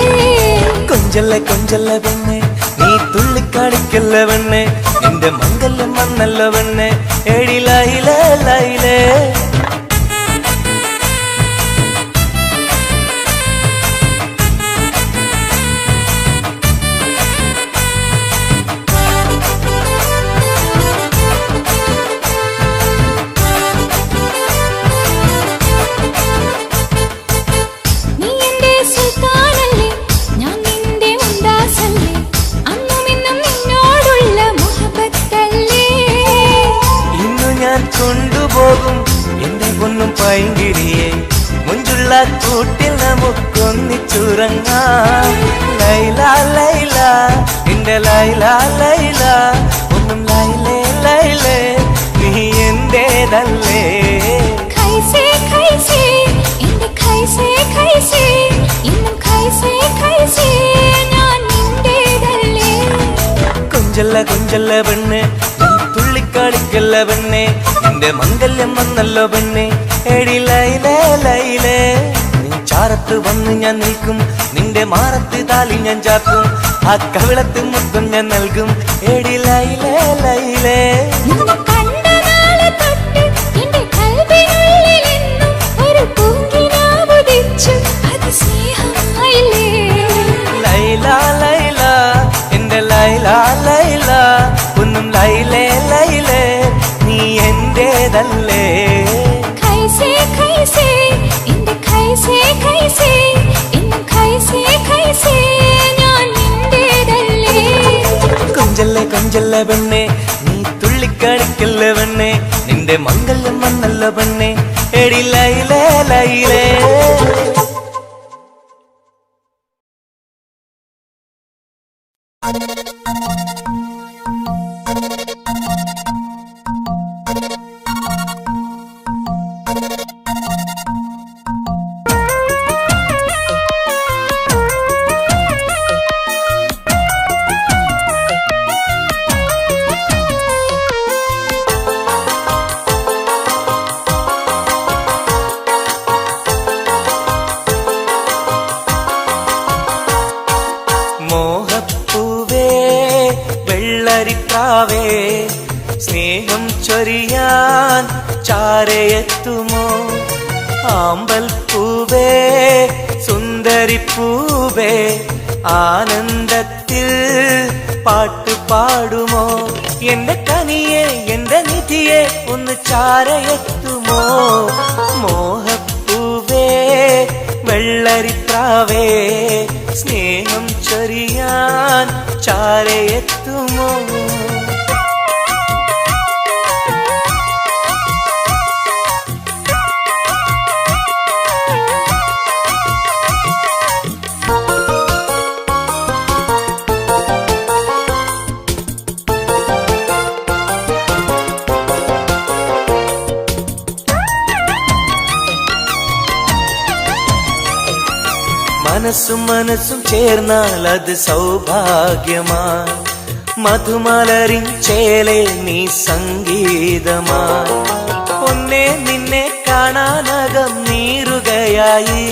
കൊഞ്ചല്ല കൊഞ്ചല്ല പെണ്ണെ നീ തുള്ളിക്കാണിക്കല്ല പെണ്ണെ നിന്റെ മംഗല്യം വന്നല്ല പെണ്ണെ എടി ലൈല ലൈലേ നീ എന്റെ സുൽത്താനല്ലേ ഞാൻ നിന്റെ മുംതാസല്ലേ അന്നും ഇന്നും നിന്നോടുള്ള മുഹബത്തല്ലേ ഇന്നു ഞാൻ കൊണ്ടുപോകും എന്റെ പൊന്നും പൈങ്കിരിയെ മുഞ്ചുള്ള കൂട്ടിൽ നമുക്കൊന്നിച്ചുറങ്ങാം ലൈല ലൈല എന്റെ ലൈല ലൈല ഒന്നും ലൈലേ ലൈലേ നീ എന്റേതല്ലേ ഖൈസേ ഖൈസേ എന്റെ ഖൈസേ ഖൈസേ ഇന്നും ഖൈസേ ഖൈസേ ഞാൻ നിന്റേതല്ലേ കൊഞ്ചല്ല കൊഞ്ചല്ല പെണ്ണ് നീ തുള്ളിക്കാണിക്കല്ല പെണ്ണെ നിന്റെ മംഗല്യം വന്നല്ലോ പെണ്ണെ എടി ലൈലേ ലൈലേ നീ ചാരത്ത് വന്ന് ഞാൻ നിൽക്കും നിന്റെ മാറത്ത് താലി ഞാൻ ചാർത്തും ആ കവിളത്ത് മുത്തം ഞാൻ നൽകും എടി ലൈലേ ലൈലേ നിന്നെ കണ്ട നാളെ തൊട്ട് എന്റെ കൽവിനുള്ളിൽ എന്നും ഒരു പൂങ്കിനാവുദിച്ചു അത് സ്നേഹമായില്ലേ ലൈല ലൈല എന്റെ ലൈല ലൈല ഒന്നും ലൈലേ ലൈലേ നീ എന്റേതല്ലേ ഖൈസേ ഖൈസേ എന്റെ ഖൈസേ ഖൈസേ ഇന്നും ഖൈസേ ഖൈസേ ഞാൻ നിന്റേതല്ലേ കൊഞ്ചല്ല കൊഞ്ചല്ല പെണ്ണെ നീ തുള്ളിക്കാണിക്കല്ല പെണ്ണെ നിന്റെ മംഗല്യം വന്നല്ല പെണ്ണെ എടി ലൈലേ ലൈലേ മോഹപ്പൂവേ വെള്ളരിപ്രാവേ സ്നേഹം ചൊരിയാൻ ചാരയെത്തുമോ ആമ്പൽ പൂവേ സുന്ദരിപ്പൂവേ ആനന്ദത്തിൽ പാട്ട് പാടുമോ എന്റെ കനിയെ എന്റെ നിധിയെ ഒന്ന് ചാരയെത്തുമോ മോഹപ്പൂവേ വെള്ളരിപ്രാവേ സ്നേഹം ചൊരിയാൻ ചാരയെത്തുമോ മനസ്സും മനസ്സും ചേർന്നാൽ അത് സൗഭാഗ്യമായി മധുമലരിൻ ചേലെ നീ സംഗീതമായി പൊന്നെ നിന്നെ കാണാനകം നീറുകയായി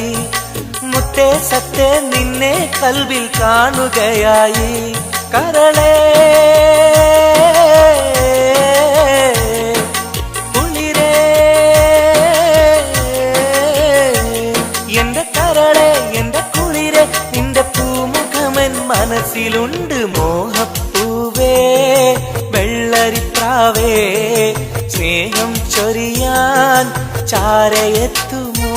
മുത്തേ സത്തേ നിന്നെ കൽവിൽ കാണുകയായി കരളേ കുളിരേ എന്റെ കരളേ എന്റെ കുളിരേ നിന്റെ പൂമുഖമൻ മനസ്സിലുണ്ട് മോഹപ്പൂവേ വെള്ളരിപ്രാവേ സ്നേഹം ചൊരിയാൻ ചാരയെത്തുമോ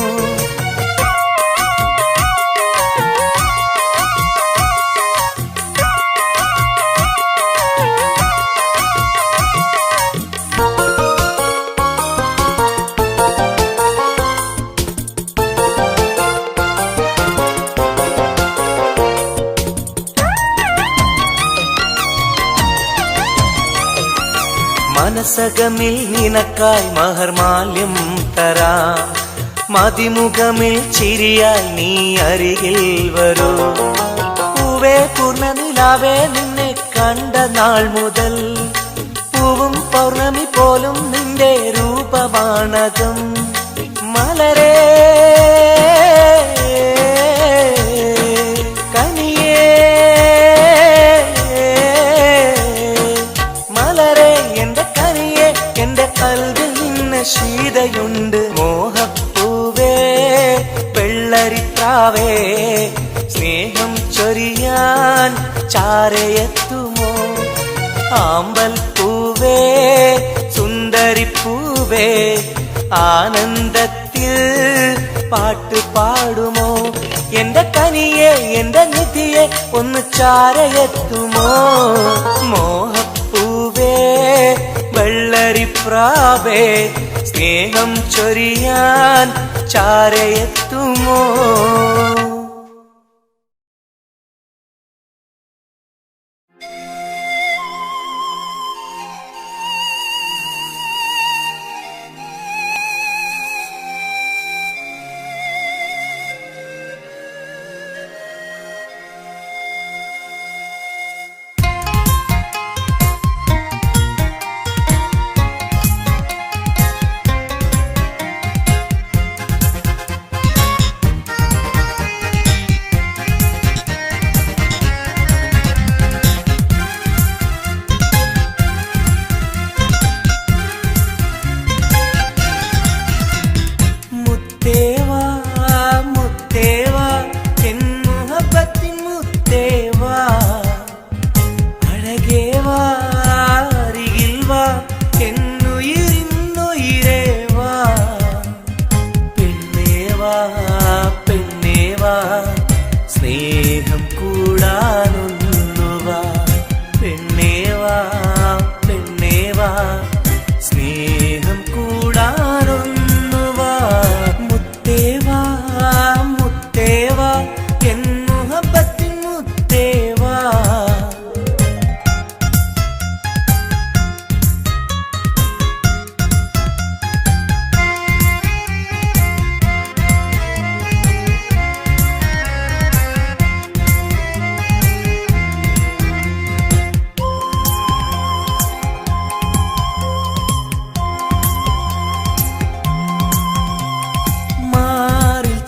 മനസകമിൽ നിനക്കായി മഹർമാല്യം തരാം മതിമുഖമിൽ ചിരിയായി നീ അരികിൽ വരൂ പൂവേ പൂർണ്ണനിലാവേ നിന്നെ കണ്ട നാൾ മുതൽ പൂവും പൗർണമി പോലും നിന്റെ രൂപമാണകം മലരേ ശീതയുണ്ട് മോഹപ്പൂവേ വെള്ളരിപ്രാവേ സ്നേഹം ചൊരിയാൻ ചാരയെത്തുമോ ആമ്പൽ പൂവേ സുന്ദരിപ്പൂവേ ആനന്ദത്തിൽ പാട്ട് പാടുമോ എന്റെ കനിയെ എന്റെ നിധിയെ ഒന്ന് ചാരയെത്തുമോ മോഹപ്പൂവേ വെള്ളരിപ്രാവേ സ്നേഹം ചൊരിയാൻ ചാരയെത്തുമോ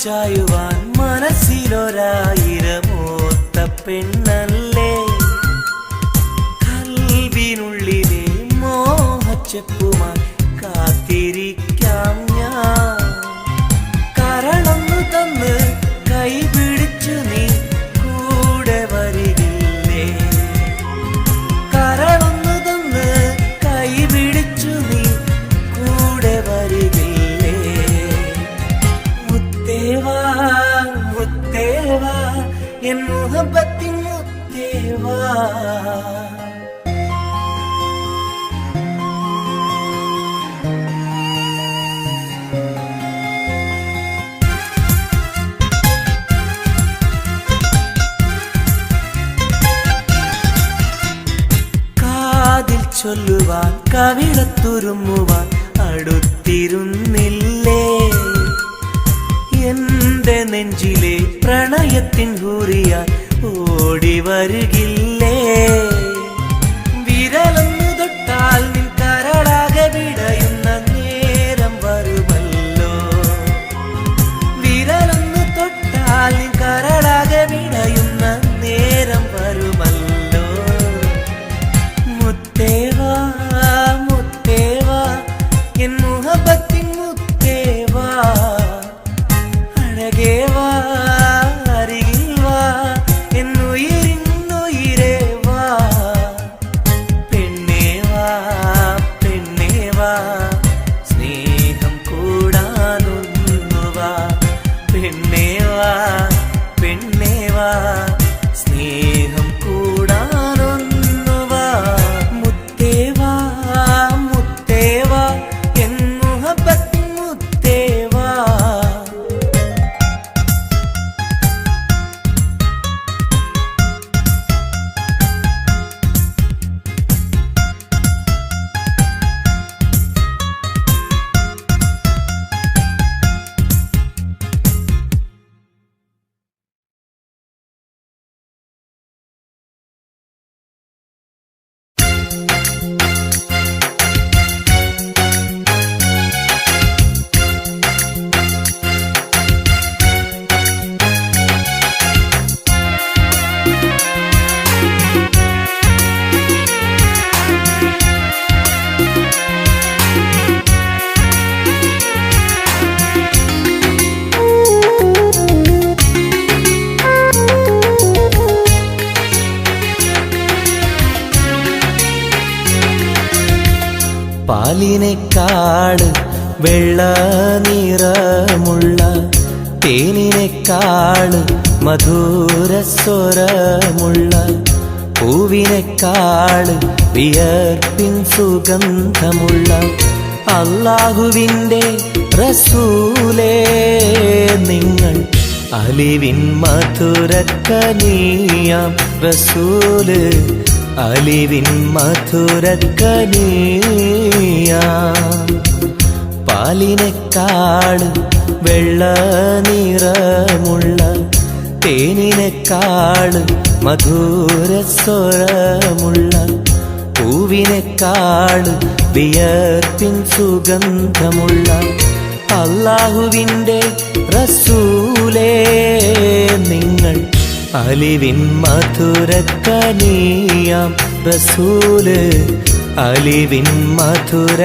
ചായുവാൻ മനസ്സിലൊരായിരമോത്ത പെണ്ണല്ലേ കൽവിനുള്ളിലെ മോഹച്ചെപ്പുമായി കാത്തിരിക്കാം ഞാൻ കരളൊന്നു തന്ന് കൈപിടിച്ചു നീ കൂടെ വരികില്ലേ കരളൊന്നു തന്ന് കൈപിടിച്ചു നീ കൂടെ വരികില്ലേ മുത്തേവാ മുത്തേവാ എൻ മുഹബത്തിൻ മുത്തേവാ ചൊല്ലുവാൻ കവിളത്തുരുമ്മുവാൻ അടുത്തിരുന്നില്ലേ എന്റെ നെഞ്ചിലെ പ്രണയത്തിൽ സ്നേഹത്തിൻ ഹൂറിയായി ഓടി വരുകില്ലേ വിരലൊന്നു തൊട്ടാൽ നിൻ കരളാകെ വിടയുന്ന നേരം വരുമല്ലോ വിരലൊന്നു തൊട്ടാൽ നിൻ കരളാകെ വിടയുന്ന നേരം വരുമല്ലോ മുത്തേവാ മുത്തേവാ എൻ മുഹബത്തിൻ മുത്തേവാ അഴകേവാ അരികിൽ വാ എന്നുയിരിന്നുയിരേ വാ പെണ്ണേവാ പെണ്ണേവാ സ്നേഹം കൂടാനൊന്നുവാ പെണ്ണേവാ പെണ്ണേവാ സ്നേഹം കൂടാനൊന്നുവാ മുത്തേവാ മുത്തേവാ എൻ മുഹബത്തിൻ മുത്തേവാ പാലിനെക്കാട് വെള്ള നിറമുള്ള തേനിനെക്കാട് മധുരസ്വരമുള്ള പൂവിനെക്കാട് വിയർപ്പിൻ സുഗന്ധമുള്ള അല്ലാഹുവിൻ്റെ റസൂലേ നിങ്ങൾ അലിവിൻ മധുരക്കനിയാം റസൂല് അലിവിൻ മധുരക്കനിയാം പാലിനെക്കാട് വെള്ള നിറമുള്ള തേനിനെക്കാട് മധുരസ്വരമുള്ള പൂവിനെക്കാട് വിയർപ്പിൻ സുഗന്ധമുള്ള അല്ലാഹുവിൻ്റെ റസൂലേ നിങ്ങൾ അലിവിൻ മധുരക്കനിയാം റസൂല് അലിവിൻ മധുരക്കനിയാം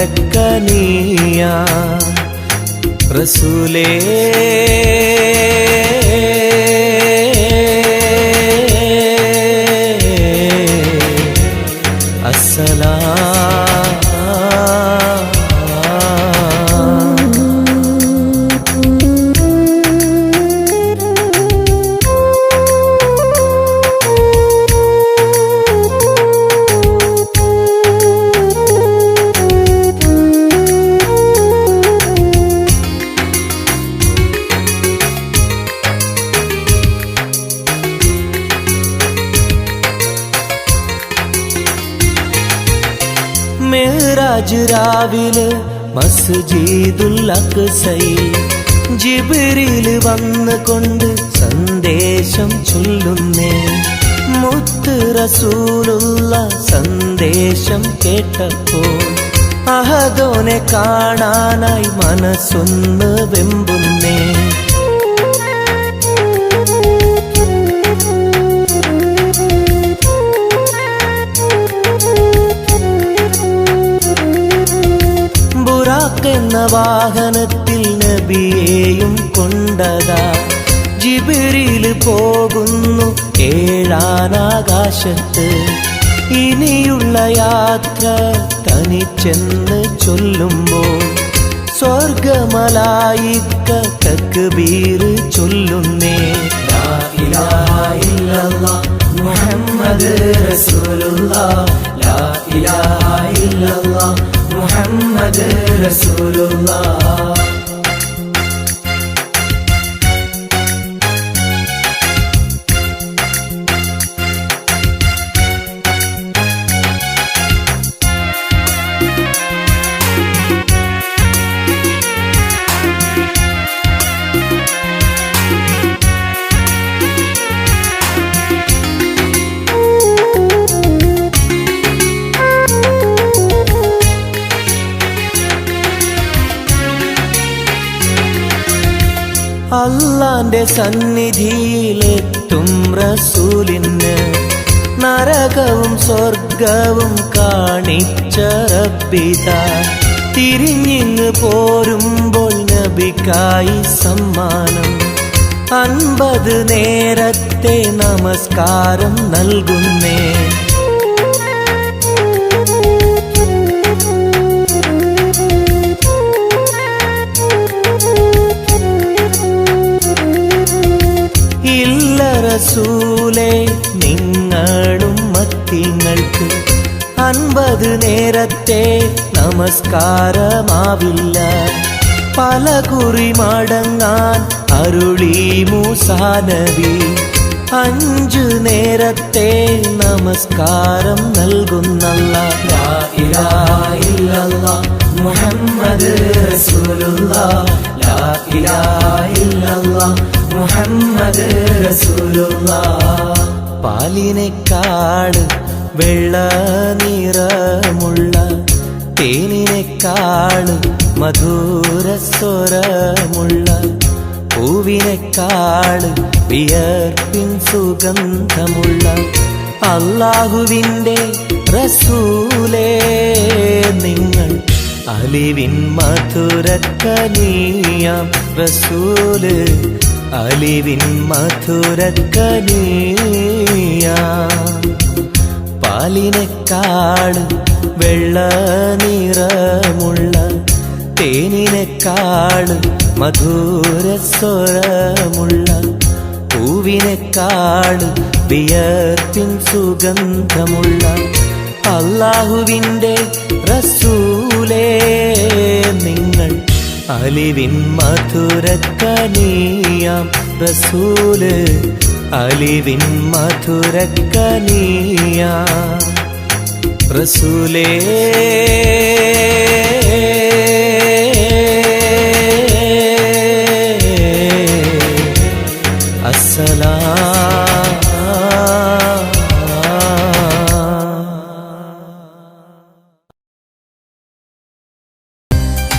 റസൂലേ മെഹ്റാജ് രാവിലെ മസ്ജിദുൽ അഖ്സയിൽ ജിബ്രീൽ വന്നുകൊണ്ട് സന്ദേശം ചൊല്ലുന്നേ മുത്ത് റസൂലുള്ള സന്ദേശം കേട്ടപ്പോൾ അഹദോനെ കാണാനായി മനസ്സൊന്ന് വെമ്പുന്നേ എന്ന വാഹനത്തിൽ നബിയെയും കൊണ്ടതാ ജിബ്രീൽ പോകുന്നു ഏഴാനാകാശത്ത് ഇനിയുള്ള യാത്ര തനിച്ചെന്ന് ചൊല്ലുമ്പോൾ സ്വർഗമലായിക്ക തക്ബീർ ചൊല്ലുന്നേ ലാ ഇലാഹ ഇല്ലല്ലാഹ് മുഹമ്മദ് റസൂലുള്ളാഹ് ലാ ഇലാഹ ഇല്ലല്ലാഹ് മുഹമ്മദ് റസൂലുള്ളാഹ് അല്ലാന്റെ സന്നിധിയിലെത്തും റസൂലിന് നരകവും സ്വർഗവും കാണിച്ച റബ്ബിതാ തിരിഞ്ഞിങ്ങ് പോരുമ്പോൾ നബിക്കായി സമ്മാനം 50 നേരത്തെ നമസ്കാരം നൽകുന്നേ. ഇല്ല റസൂലേ നിങ്ങളും മത്തിങ്ങൾക്ക് 50 നേരത്തെ നമസ്കാരമാവില്ല. പല കുറി മടങ്ങാൻ അരുളി മൂസാ നബി 5 നേരത്തെ നമസ്കാരം നൽകുന്നല്ലാഹ്. ലാ ഇലാഹ ഇല്ലല്ലാഹ് മുഹമ്മദ് റസൂലുള്ളാഹ്. ലാ ഇലാഹ ഇല്ലല്ലാഹ് മുഹമ്മദ് റസൂലുള്ളാഹ്. പാലിനെക്കാട് വെള്ള നിറമുള്ള തേനിനെക്കാട് മധുരസ്വരമുള്ള പൂവിനെക്കാട് വിയർപ്പിൻ സുഗന്ധമുള്ള അല്ലാഹുവിൻ്റെ റസൂലേ നിങ്ങൾ അലിവിൻ മധുരക്കനിയാം റസൂല് അലിവിൻ മധുരക്കനിയാം. പാലിനെക്കാട് വെള്ള നിറമുള്ള തേനിനെക്കാട് മധുരസ്വരമുള്ള പൂവിനെക്കാട് വിയർപ്പിൻ സുഗന്ധമുള്ള അല്ലാഹുവിൻ്റെ റസൂലേ നിങ്ങൾ അലിവിൻ മധുരക്കനിയാം റസൂല് അലിവിൻ മധുരക്കനിയാം റസൂലേ.